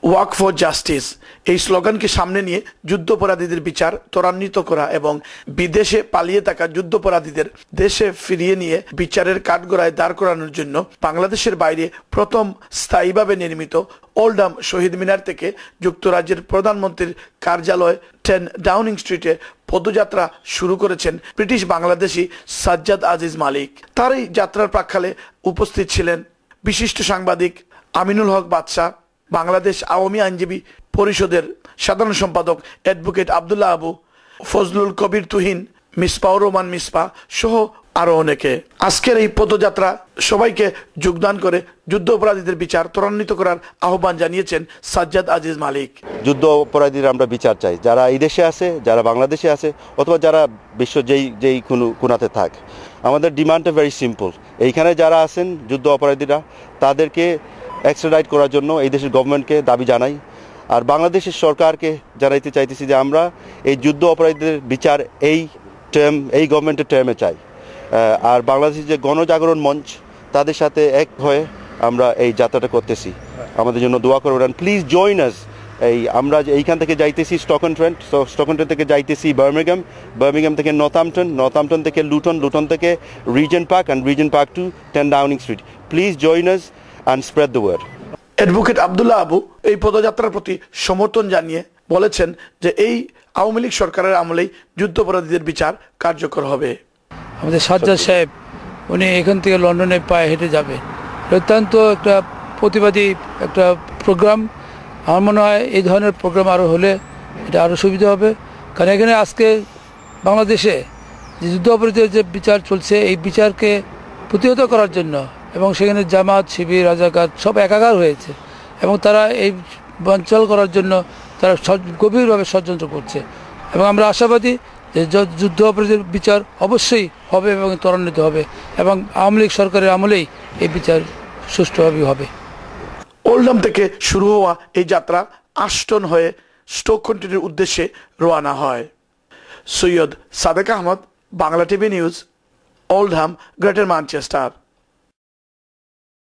Walk for justice এই স্লোগানকে সামনে নিয়ে যুদ্ধাপরাধীদের বিচার ত্বরান্বিত করা এবং বিদেশে পালিয়ে থাকা যুদ্ধাপরাধীদের দেশে ফিরিয়ে নিয়ে বিচারের কাঠগড়ায় দাঁড় করানোর জন্য বাংলাদেশের বাইরে প্রথম স্থায়ীভাবে নির্মিত ওল্ডহাম শহীদ মিনার থেকে যুক্তরাজ্যের প্রধানমন্ত্রীর কার্যালয় 10 ডাউনিং স্ট্রিটে পদযাত্রা শুরু করেছেন ব্রিটিশ বাংলাদেশি সাজ্জাদ আজিজ মালিক। তার এই যাত্রার প্রাক্কালে উপস্থিত ছিলেন বিশিষ্ট সাংবাদিক আমিনুল হক বাদশাহ, বাংলাদেশ আওয়ামী আইনজীবী পরিষদের সাধারণ সম্পাদক অ্যাডভোকেট আব্দুল্লাহ আবু, ফজলুল কবির তুহিন, মিসবাউর রহমান মিসবা সহ আরো অনেকে। আজকের এই পদযাত্রা সবাইকে যোগদান করে যুদ্ধ অপরাধীদের বিচার ত্বরান্বিত করার আহ্বান জানিয়েছেন সাজ্জাদ আজিজ মালিক। যুদ্ধ অপরাধীদের আমরা বিচার চাই, যারা এই দেশে আছে, যারা বাংলাদেশে আছে, অথবা যারা বিশ্ব যেই কোনাতে থাক। আমাদের ডিমান্ডটা ভেরি সিম্পল। এইখানে যারা আছেন যুদ্ধ অপরাধীরা, তাদেরকে এক্সট্রাডাইট করার জন্য এই দেশের গভর্নমেন্টকে দাবি জানাই। আর বাংলাদেশের সরকারকে জানাইতে চাইতেছি যে আমরা এই যুদ্ধ অপরাধীদের বিচার এই গভর্নমেন্টের টার্মে চাই। আর বাংলাদেশের যে গণজাগরণ মঞ্চ, তাদের সাথে এক হয়ে আমরা এই যাত্রাটা করতেছি। আমাদের জন্য দোয়া করবেন। প্লিজ জয়েন আস। আমরা এইখান থেকে যাইতেছি স্টকন থেকে যাইতেছি বার্মিংহাম থেকে নর্থহ্যাম্পটন থেকে লুটন থেকে Regent Park and Regent Park to 10 Downing Street. Please join us and spread the word. Advocate Abdullah Abu এই পদযাত্রার প্রতি সমর্থন জানিয়ে বলেছেন যে এই আওয়ামী লীগ সরকারের আমলেই যুদ্ধাপরাধীদের বিচার কার্যকর হবে। আমাদের সাজ্জাদ সাহেব উনি এখান থেকে লন্ডনে পায়ে হেঁটে যাবে, অত্যন্ত একটা প্রতিবাদী একটা প্রোগ্রাম। আমার মনে হয় এই ধরনের প্রোগ্রাম আরও হলে এটা আরও সুবিধা হবে, কারণ এখানে আজকে বাংলাদেশে যে যুদ্ধাপরাধীদের যে বিচার চলছে, এই বিচারকে প্রতিহত করার জন্য এবং সেখানে জামাত, শিবির, রাজাকার সব একাকার হয়েছে এবং তারা এই বানচাল করার জন্য তারা গভীরভাবে ষড়যন্ত্র করছে। এবং আমরা আশাবাদী যে যুদ্ধ অপরাধীদের বিচার অবশ্যই হবে এবং ত্বরান্বিত হবে এবং আওয়ামী লীগ সরকারের আমলেই এই বিচার সুষ্ঠুভাবে হবে। ওল্ডহাম থেকে শুরু হওয়া এই যাত্রা আশটন হয়ে স্টোক-অন-ট্রেন্টের উদ্দেশ্যে রওনা হয়। Syed Sadek Ahmed, Bangla TV news, Oldham, Greater Manchester.